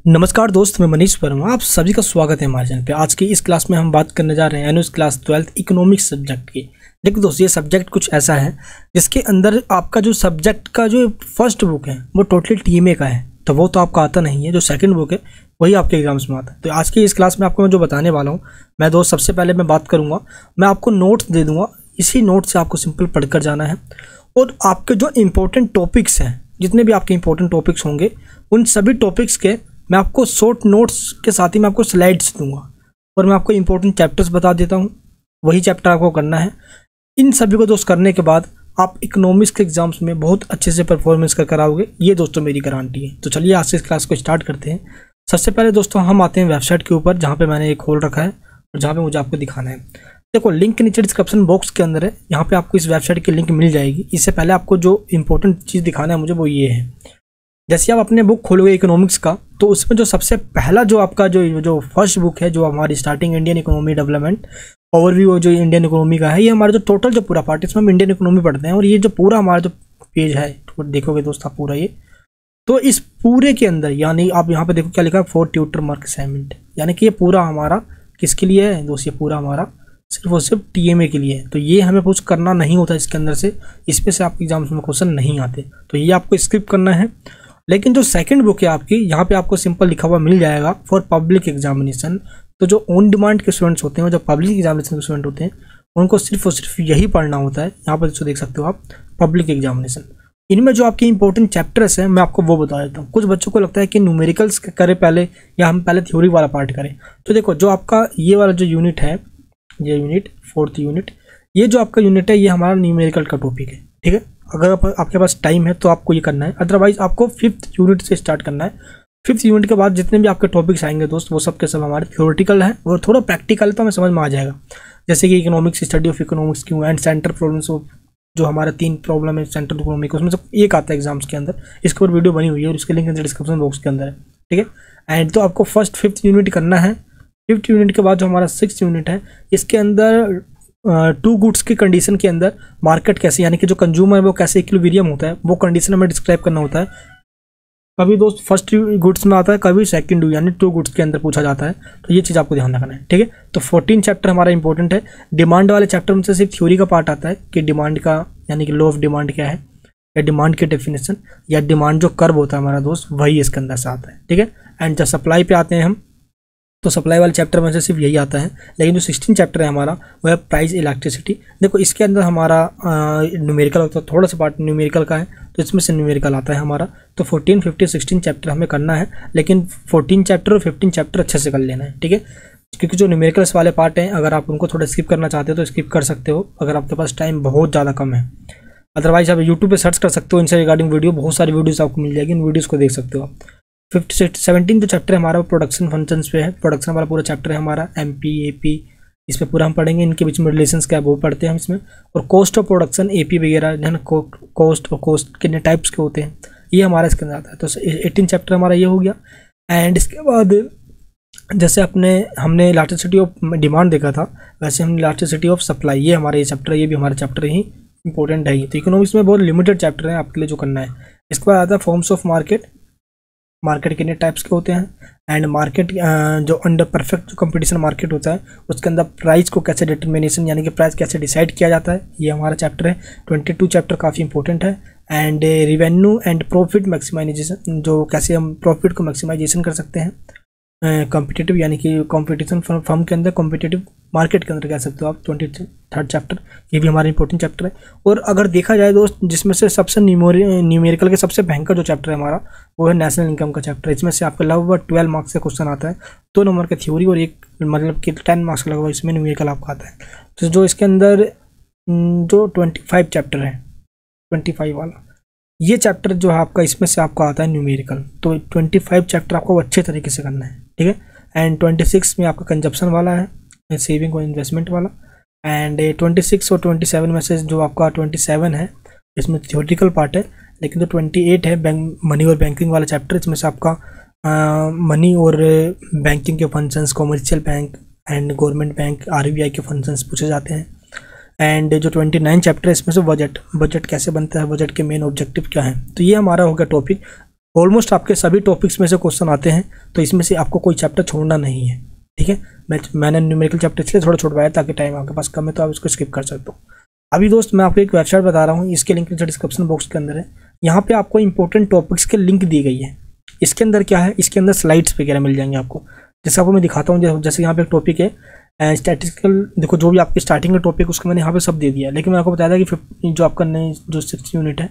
नमस्कार दोस्त, मैं मनीष वर्मा। आप सभी का स्वागत है हमारे चैनल पे। आज की इस क्लास में हम बात करने जा रहे हैं annual class 12th economics subject की। देखो दोस्त, ये सब्जेक्ट कुछ ऐसा है जिसके अंदर आपका जो सब्जेक्ट का जो फर्स्ट बुक है वो टोटली टीएमए का है, तो वो तो आपका आता नहीं है। जो सेकंड बुक है वही आपके एग्जाम्स में आता है। तो आज की इस क्लास में आपको मैं जो बताने वाला हूँ, मैं दोस्त सबसे पहले मैं बात करूँगा, मैं आपको नोट्स दे दूँगा। इसी नोट से आपको सिंपल पढ़ कर जाना है और आपके जो इम्पोर्टेंट टॉपिक्स हैं, जितने भी आपके इम्पोर्टेंट टॉपिक्स होंगे, उन सभी टॉपिक्स के मैं आपको शॉर्ट नोट्स के साथ ही मैं आपको स्लाइड्स दूंगा और मैं आपको इंपॉर्टेंट चैप्टर्स बता देता हूँ। वही चैप्टर आपको करना है। इन सभी को दोस्त करने के बाद आप इकोनॉमिक्स के एग्जाम्स में बहुत अच्छे से परफॉर्मेंस कर आओगे, ये दोस्तों मेरी गारंटी है। तो चलिए आज से इस क्लास को स्टार्ट करते हैं। सबसे पहले दोस्तों हम आते हैं वेबसाइट के ऊपर, जहाँ पे मैंने एक खोल रखा है और जहाँ पे मुझे आपको दिखाना है। देखो, लिंक नीचे डिस्क्रिप्शन बॉक्स के अंदर है, यहाँ पे आपको इस वेबसाइट की लिंक मिल जाएगी। इससे पहले आपको जो इंपॉर्टेंट चीज़ दिखाना है मुझे, वो ये है। जैसे आप अपने बुक खोलोगे इकोनॉमिक्स का, तो उसमें जो सबसे पहला जो आपका जो फर्स्ट बुक है, जो हमारी starting Indian economy development overview जो इंडियन इकोनॉमी का है, ये हमारा जो टोटल जो पूरा पार्ट है, इसमें हम इंडियन इकोनॉमी पढ़ते हैं। और ये जो पूरा हमारा जो पेज है, तो देखोगे दोस्त आप पूरा ये, तो इस पूरे के अंदर यानी आप यहाँ पे देखो क्या लिखा है, 4 ट्यूटर मार्क असाइनमेंट, यानी कि ये पूरा हमारा किसके लिए है दोस्त, ये पूरा हमारा सिर्फ और सिर्फ टीएमए के लिए है। तो ये हमें कुछ करना नहीं होता इसके अंदर से, इसमें से आपके एग्जाम्स में क्वेश्चन नहीं आते, तो ये आपको स्किप करना है। लेकिन जो सेकंड बुक है आपकी, यहाँ पे आपको सिंपल लिखा हुआ मिल जाएगा फॉर पब्लिक एग्जामिनेशन। तो जो ऑन डिमांड के स्टूडेंट्स होते हैं, जो पब्लिक एग्जामिनेशन के स्टूडेंट होते हैं, उनको सिर्फ और सिर्फ यही पढ़ना होता है। यहाँ पर जो देख सकते हो आप, पब्लिक एग्जामिनेशन। इनमें जो आपके इंपॉर्टेंट चैप्टर्स हैं मैं आपको वो बता देता हूँ। कुछ बच्चों को लगता है कि न्यूमेरिकल्स करें पहले या हम पहले थ्योरी वाला पार्ट करें। तो देखो, जो आपका ये वाला जो यूनिट है, ये यूनिट 4th यूनिट, ये जो आपका यूनिट है, ये हमारा न्यूमेरिकल का टॉपिक है। ठीक है, अगर आपके पास टाइम है तो आपको ये करना है, अदरवाइज आपको 5th यूनिट से स्टार्ट करना है। 5th यूनिट के बाद जितने भी आपके टॉपिक्स आएंगे दोस्त, वो सब के सब हमारे थ्योरेटिकल है और थोड़ा प्रैक्टिकल तो हमें समझ में आ जाएगा। जैसे कि इकोनॉमिक्स, स्टडी ऑफ इकोनॉमिक्स क्यों, एंड सेंटर प्रॉब्लम्स, जो हमारे 3 प्रॉब्लम है सेंट्रल इकोनॉमिक, उसमें से एक आता है एग्जाम्स के अंदर। इसके ऊपर वीडियो बनी हुई है और उसके लिंक डिस्क्रिप्शन बॉक्स के अंदर है। ठीक है, एंड तो आपको फर्स्ट 5th यूनिट करना है। 5th यूनिट के बाद जो हमारा 6th यूनिट है, इसके अंदर 2 गुड्स की कंडीशन के अंदर मार्केट कैसे, यानी कि जो कंज्यूमर है वो कैसे इक्विलिब्रियम होता है, वो कंडीशन हमें डिस्क्राइब करना होता है। कभी दोस्त फर्स्ट गुड्स में आता है, कभी सेकंड यानी 2 गुड्स के अंदर पूछा जाता है। तो ये चीज़ आपको ध्यान रखना है। ठीक है, तो 14 चैप्टर हमारा इंपॉर्टेंट है। डिमांड वाले चैप्टर में से सिर्फ थ्योरी का पार्ट आता है कि डिमांड का, यानी कि लॉ ऑफ डिमांड क्या है, या डिमांड की डेफिनेशन, या डिमांड जो कर्व होता है हमारा दोस्त, वही इसके अंदर से आता है। ठीक है, एंड जब सप्लाई पे आते हैं हम, तो सप्लाई वाले चैप्टर में से सिर्फ यही आता है। लेकिन जो 16 चैप्टर है हमारा, वो है प्राइस इलेक्ट्रिसिटी। देखो, इसके अंदर हमारा न्यूमेरिकल होता है, थोड़ा सा पार्ट न्यूमेरिकल का है, तो इसमें से न्यूमेरिकल आता है हमारा। तो 14, 15, 16 चैप्टर हमें करना है, लेकिन 14 चैप्टर और 15 चैप्टर अच्छे से कर लेना है। ठीक है, क्योंकि जो न्यूमेरिकल्स वाले पार्ट हैं, अगर आप उनको थोड़ा स्किप करना चाहते हो तो स्किप कर सकते हो, अगर आपके पास टाइम बहुत ज़्यादा कम है। अदरवाइज आप यूट्यूब पर सर्च कर सकते हो इनसे रिगार्डिंग वीडियो, बहुत सारी वीडियोज़ आपको मिल जाएगी, इन वीडियोज़ को देख सकते हो आप। 17 जो चैप्टर है हमारा, प्रोडक्शन फंक्शंस पे है। प्रोडक्शन वाला पूरा चैप्टर है हमारा, MP, AP, इस पे पूरा हम पढ़ेंगे। इनके बीच में रिलेशंस क्या है वो पढ़ते हैं हम इसमें। और कॉस्ट ऑफ प्रोडक्शन, AP वगैरह है ना, कॉस्ट और कॉस्ट कितने टाइप्स के होते हैं, ये हमारा इसके अंदर आता है। तो 18 चैप्टर हमारा ये हो गया। एंड इसके बाद जैसे हमने इलास्टिसिटी ऑफ डिमांड देखा था, वैसे हमने इलास्टिसिटी ऑफ सप्लाई, ये हमारा ये चैप्टर है, ये भी हमारा चैप्टर ही इंपॉर्टेंट है। तो इकोनॉमिक्स में बहुत लिमिटेड चैप्टर है आपके लिए जो करना है। इसके बाद आता है फॉर्म्स ऑफ मार्केट, मार्केट कितने टाइप्स के होते हैं, एंड मार्केट जो अंडर परफेक्ट जो कंपटीशन मार्केट होता है, उसके अंदर प्राइस को कैसे डिटर्मिनेशन, यानी कि प्राइस कैसे डिसाइड किया जाता है, ये हमारा चैप्टर है। 22 चैप्टर काफ़ी इंपॉर्टेंट है। And revenue and profit maximisation, जो कैसे हम प्रॉफिट को मैक्सिमाइजेशन कर सकते हैं। कॉम्पिटिटिव, यानी कि कॉम्पिटिशन फर्म के अंदर, कॉम्पिटिटिव मार्केट के अंदर कह सकते हो आप। 23rd चैप्टर, ये भी हमारा इंपॉर्टेंट चैप्टर है। और अगर देखा जाए दोस्त, जिसमें से सबसे न्यूमेरिकल के सबसे भयंकर जो चैप्टर है हमारा, वो है नेशनल इनकम का चैप्टर। इसमें से आपका लगभग 12 मार्क्स का क्वेश्चन आता है, 2 नंबर का थ्योरी और एक मतलब कि 10 मार्क्स का लगभग इसमें न्यूमेरिकल आपका आता है। तो जो इसके अंदर जो 25 चैप्टर है, 25 वाला ये चैप्टर जो है आपका, इसमें से आपका आता है न्यूमेरिकल। तो 25 चैप्टर आपको अच्छे तरीके से करना है। ठीक है, एंड 26 में आपका कंजप्शन वाला है, सेविंग और इन्वेस्टमेंट वाला। एंड 26 और 27 में से जो आपका 27 है, इसमें थ्योरेटिकल पार्ट है। लेकिन जो 28 है मनी और बैंकिंग वाला चैप्टर, इसमें से आपका मनी और बैंकिंग के functions, commercial bank and government bank, RBI के फंक्शंस पूछे जाते हैं। एंड जो 29 चैप्टर है इसमें से बजट कैसे बनता है, बजट के मेन ऑब्जेक्टिव क्या है। तो ये हमारा हो गया टॉपिक। ऑलमोस्ट आपके सभी टॉपिक्स में से क्वेश्चन आते हैं, तो इसमें से आपको कोई चैप्टर छोड़ना नहीं है, ठीक है। मैंने न्यूमेरिकल चैप्टर इसलिए थोड़ा छुड़वाया ताकि टाइम आपके पास कम है तो आप इसको स्किप कर सकते हो। अभी दोस्त मैं आपको एक वेबसाइट बता रहा हूँ, इसके लिंक डिस्क्रिप्शन बॉक्स के अंदर है। यहाँ पे आपको इंपॉर्टेंट टॉपिक्स के लिंक दी गई है। इसके अंदर क्या है, इसके अंदर स्लाइड्स वगैरह मिल जाएंगे आपको, जैसे आपको मैं दिखाता हूँ। जैसे यहाँ पे एक टॉपिक है स्टैटिस्टिकल, देखो जो भी आपके स्टार्टिंग का टॉपिक उसको मैंने यहाँ पे सब दे दिया है, लेकिन मैं आपको बताया था कि जो आपका नई जो 6th यूनिट है,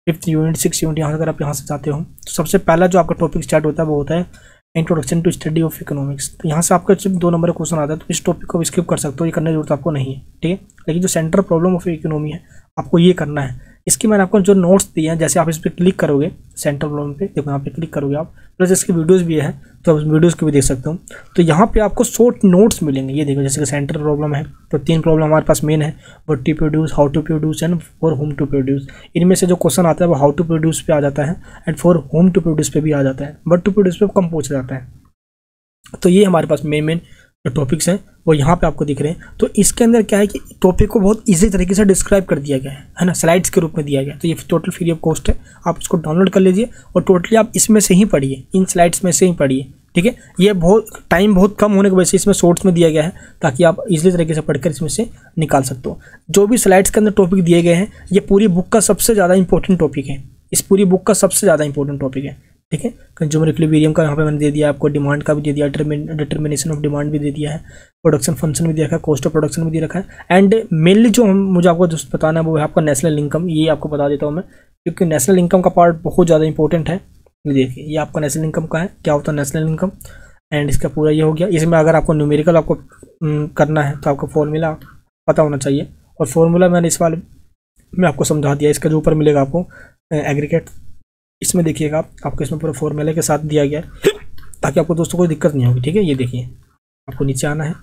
5th यूनिट 6th यूनिट, यहाँ से अगर आप यहाँ से जाते हो तो सबसे पहला जो आपका टॉपिक स्टार्ट होता है वो होता है introduction to study of economics. तो यहाँ से आपका सिर्फ 2 नंबर का क्वेश्चन आता है, तो इस टॉपिक को स्किप कर सकते हो, ये करने की जरूरत आपको नहीं है, ठीक है। लेकिन जो सेंट्रल प्रॉब्लम ऑफ इकोनॉमी है आपको ये करना है। इसकी मैंने आपको जो नोट्स दिए हैं, जैसे आप इस पर क्लिक करोगे सेंट्रल प्रॉब्लम पे, देखो यहाँ पे क्लिक करोगे आप, प्लस इसकी वीडियोस भी है तो आप वीडियोस को भी देख सकते हो। तो यहाँ पे आपको शॉर्ट नोट्स मिलेंगे, ये देखो जैसे कि सेंट्रल प्रॉब्लम है तो 3 प्रॉब्लम हमारे पास मेन है, what to produce, how to produce and for whom to produce. इनमें से जो क्वेश्चन आता है वो हाउ टू प्रोड्यूस पे आ जाता है and for whom to produce पे भी आ जाता है, व्हाट टू प्रोड्यूस पे कम पूछा जाता है। तो ये हमारे पास मेन जो टॉपिक्स हैं वो यहाँ पे आपको दिख रहे हैं। तो इसके अंदर क्या है कि टॉपिक को बहुत इजी तरीके से डिस्क्राइब कर दिया गया है ना, स्लाइड्स के रूप में दिया गया। तो ये टोटल फ्री ऑफ कॉस्ट है, आप इसको डाउनलोड कर लीजिए और टोटली आप इसमें से ही पढ़िए, इन स्लाइड्स में से ही पढ़िए, ठीक है। ये टाइम बहुत कम होने की वजह से इसमें शॉर्ट्स में दिया गया है, ताकि आप इजीली तरीके से पढ़कर इसमें से निकाल सकते हो। जो भी स्लाइड्स के अंदर टॉपिक दिए गए हैं ये पूरी बुक का सबसे ज़्यादा इंपॉर्टेंट टॉपिक है, इस पूरी बुक का सबसे ज़्यादा इंपॉर्टेंट टॉपिक है, ठीक है। कंज्यूमर इक्विलिब्रियम का यहाँ पे मैंने दे दिया, आपको डिमांड का भी दे दिया, डिटर्मिनेशन ऑफ डिमांड भी दे दिया है, प्रोडक्शन फंक्शन भी दे रखा है, कॉस्ट ऑफ प्रोडक्शन भी दे रखा है, एंड मेनली जो मुझे आपको जो बताना है वो है आपका नेशनल इनकम। ये आपको बता देता हूँ मैं, क्योंकि नेशनल इनकम का पार्ट बहुत ज़्यादा इंपॉर्टेंट है। ये देखिए ये आपका नेशनल इनकम का है, क्या होता है नेशनल इनकम, एंड इसका पूरा ये हो गया। इसमें अगर आपको न्यूमेरिकल आपको करना है तो आपको फॉर्मूला पता होना चाहिए, और फॉर्मूला मैंने इस वाले में आपको समझा दिया। इसका जो ऊपर मिलेगा आपको एग्रीगेट, इसमें देखिएगा आपको इसमें पूरा फॉर्मूले के साथ दिया गया है, ताकि आपको दोस्तों कोई दिक्कत नहीं होगी, ठीक है। ये देखिए आपको नीचे आना है,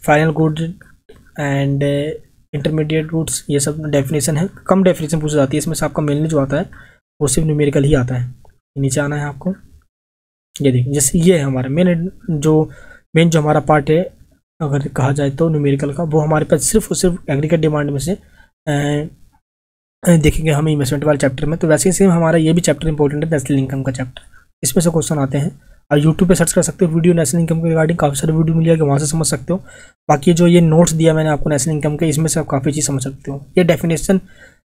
final good and intermediate goods, ये सब डेफिनेशन है, कम डेफिनेशन पूछी जाती है इसमें से। आपका मेनली जो आता है वो सिर्फ न्यूमेरिकल ही आता है। नीचे आना है आपको, ये देखिए जैसे ये है हमारा मेन जो हमारा पार्ट है, अगर कहा जाए तो न्यूमेरिकल का, वो हमारे पास सिर्फ और सिर्फ एग्रीगेट डिमांड में से देखेंगे हम इन्वेस्टमेंट वाले चैप्टर में। तो वैसे ही सेम हमारा ये भी चैप्टर इंपॉर्टेंट है, नेशनल इनकम का चैप्टर, इसमें से क्वेश्चन आते हैं। और यूट्यूब पे सर्च कर सकते हो वीडियो नेशनल इनकम के रिगार्डिंग, काफ़ी सारे वीडियो मिल जाएगा, वहाँ से समझ सकते हो। बाकी जो ये नोट्स दिया मैंने आपको नेशनल इनकम के, इसमें से आप काफ़ी चीज़ समझ सकते हो। ये डेफिनेशन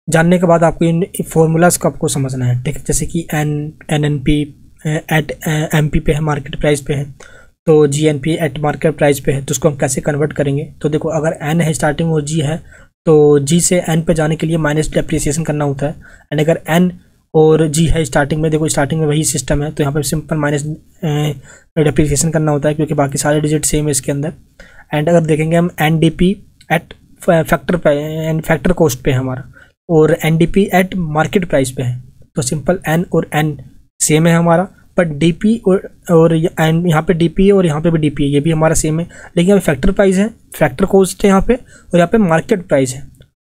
जानने के बाद आपको इन फॉर्मूलाज को आपको समझना है, ठीक है। जैसे कि NNP एट MP पे है, मार्केट प्राइस पे है, तो GNP एट मार्केट प्राइस पे है, तो उसको हम कैसे कन्वर्ट करेंगे। तो देखो अगर N है स्टार्टिंग और G है, तो G से N पे जाने के लिए माइनस डेप्रिसिएशन करना होता है। एंड अगर N और G है स्टार्टिंग में, देखो स्टार्टिंग में वही सिस्टम है, तो यहाँ पे सिंपल माइनस डेप्रिसिएशन करना होता है, क्योंकि बाकी सारे डिजिट सेम है इसके अंदर। एंड अगर देखेंगे हम NDP एट फैक्टर कॉस्ट पे है हमारा, और NDP एट मार्केट प्राइस पे है, तो सिंपल N और N सेम है हमारा, पर DP और यहाँ पे DP है और यहाँ पे भी DP है, ये भी हमारा सेम है। लेकिन यहाँ पे फैक्टर प्राइस है, फैक्टर कॉस्ट है यहाँ पे, और यहाँ पे मार्केट प्राइस है।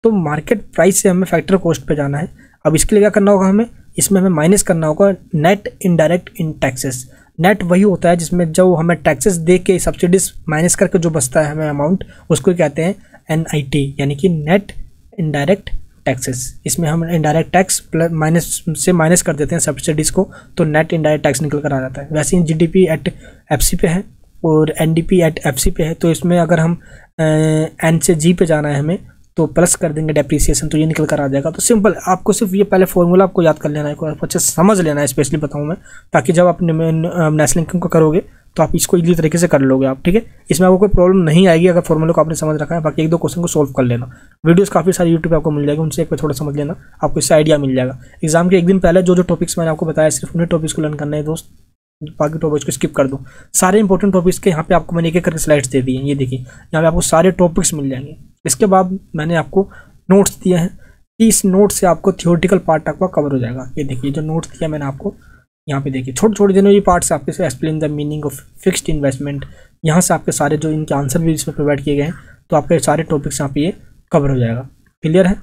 तो मार्केट प्राइस से हमें फैक्टर कॉस्ट पे जाना है। अब इसके लिए क्या करना होगा हमें, इसमें हमें माइनस करना होगा नेट इनडायरेक्ट इन टैक्सेस। नेट वही होता है जिसमें जो हमें टैक्सेस दे के सब्सिडीज माइनस करके जो बचता है हमें अमाउंट, उसको कहते हैं NIT, यानी कि नेट इनडायरेक्ट टैक्सेस। इसमें हम इनडायरेक्ट टैक्स प्लस माइनस से माइनस कर देते हैं सब्सिडीज़ को, तो नेट इनडायरेक्ट टैक्स निकल कर आ जाता है। वैसे ही GDP एट FC पे है और NDP एट FC पे है, तो इसमें अगर हम N से G पे जाना है हमें, तो प्लस कर देंगे डेप्रिसिएशन, तो ये निकल कर आ जाएगा। तो सिंपल आपको सिर्फ ये पहले फॉर्मूला आपको याद कर लेना है, अच्छे से समझ लेना है, स्पेशली बताऊँ मैं, ताकि जब आप नेशनल इनकम को करोगे तो आप इसको इजीली तरीके से कर लोगे आप, ठीक है। इसमें आपको कोई प्रॉब्लम नहीं आएगी अगर फॉर्मूला को आपने समझ रखा है। बाकी 1-2 क्वेश्चन को सोल्व कर लेना, वीडियोस काफ़ी सारी यूट्यूब पे आपको मिल जाएगी, उनसे एक बार थोड़ा समझ लेना, आपको इससे आइडिया मिल जाएगा। एग्जाम के एक दिन पहले जो टॉपिक्स मैंने आपको बताया, सिर्फ उन्हीं टॉपिक्स को लर्न करना है दोस्त, बाकी टॉपिक्स को स्किप कर दो। सारे इंपॉर्टेंट टॉपिक्स के यहाँ पे आपको मैंने एक एक करके स्लाइड्स दे दिए हैं, ये देखिए यहाँ पे आपको सारे टॉपिक्स मिल जाएंगे। इसके बाद मैंने आपको नोट्स दिए हैं कि इस नोट से आपको थियोरेटिकल पार्ट आपका कवर हो जाएगा। ये देखिए जो नोट्स दिया मैंने आपको, यहाँ पे देखिए छोटे छोटे जिन्होंने पार्ट्स आपके से explain the meaning of fixed investment, यहाँ से आपके सारे जो इनके आंसर भी इसमें प्रोवाइड किए गए हैं, तो आपके सारे टॉपिक्स यहाँ पे ये कवर हो जाएगा। क्लियर है?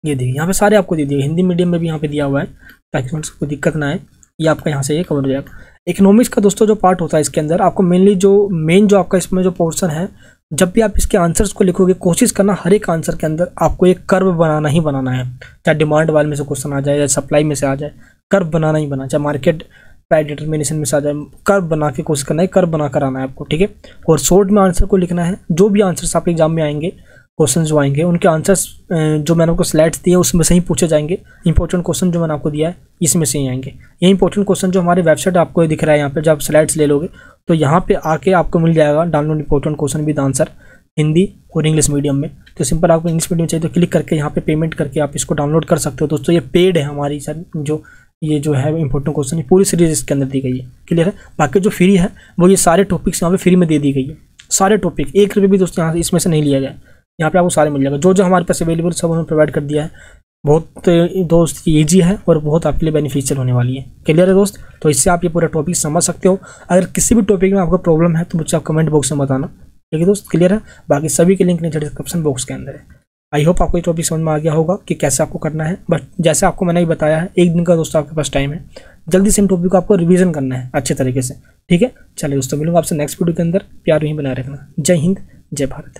ये देखिए यहाँ पे सारे आपको दे दिए, हिंदी मीडियम में भी यहाँ पे दिया हुआ है, ताकि कोई दिक्कत ना आए। ये आपका यहाँ से ये कवर हो जाएगा। इकोनॉमिक्स का दोस्तों जो पार्ट होता है इसके अंदर आपको मेनली जो आपका इसमें जो पोर्शन है, जब भी आप इसके आंसर्स को लिखोगे कोशिश करना हर एक आंसर के अंदर आपको एक कर्व बनाना ही बनाना है, चाहे डिमांड वाले में से क्वेश्चन आ जाए या सप्लाई में से आ जाए, कर्व बनाना ही बना, चाहे मार्केट प्राइस डिटर्मिनेशन में से आ जाए, कर्व बना के कोशिश करना है, कर्व बना कर आना है आपको, ठीक है। और शॉर्ट में आंसर को लिखना है। जो भी आंसर्स आपके एग्जाम में आएंगे, क्वेश्चन जो आएंगे, उनके आंसर्स जो मैंने आपको स्लाइड्स दिए उसमें से ही पूछे जाएंगे। इंपॉर्टेंट क्वेश्चन जो मैंने आपको दिया है इसमें से ही आएंगे। ये इंपॉर्टेंट क्वेश्चन जो हमारे वेबसाइट आपको दिख रहा है यहाँ पे, जब आप स्लाइड्स ले लोगे तो यहाँ पे आके आपको मिल जाएगा download important question with answer, Hindi और इंग्लिश मीडियम में। तो सिंपल आपको इंग्लिश मीडियम चाहिए तो क्लिक करके यहाँ पे पेमेंट करके आप इसको डाउनलोड कर सकते हो। दोस्तों ये पेड है हमारी सर, ये जो है इंपॉर्टेंट क्वेश्चन ये पूरी सीरीज इसके अंदर दी गई है, क्लियर है। बाकी जो फ्री है वो ये सारे टॉपिक्स यहाँ पे फ्री में दे दी गई है, सारे टॉपिक, 1 रुपये भी दोस्तों यहाँ इसमें से नहीं लिया गया। यहाँ पे आपको सारे मिल जाएगा, जो हमारे पास अवेलेबल सब हमें प्रोवाइड कर दिया है। बहुत दोस्त ईजी है और बहुत आपके लिए बेनिफिशियल होने वाली है, क्लियर है दोस्त। तो इससे आप ये पूरा टॉपिक समझ सकते हो। अगर किसी भी टॉपिक में आपको प्रॉब्लम है तो मुझे आप कमेंट बॉक्स में बताना, ठीक है दोस्त, क्लियर है। बाकी सभी के लिंक नीचे डिस्क्रिप्शन बॉक्स के अंदर है। आई होप आपको ये टॉपिक समझ में आ गया होगा कि कैसे आपको करना है। बट जैसे आपको मैंने बताया है, 1 दिन का दोस्तों आपके पास टाइम है, जल्दी से इन टॉपिक को आपको रिवीजन करना है अच्छे तरीके से, ठीक है। चलिए दोस्तों, मिलूंगा आपसे नेक्स्ट वीडियो के अंदर। प्यार ही बनाए रखना। जय हिंद, जय भारत।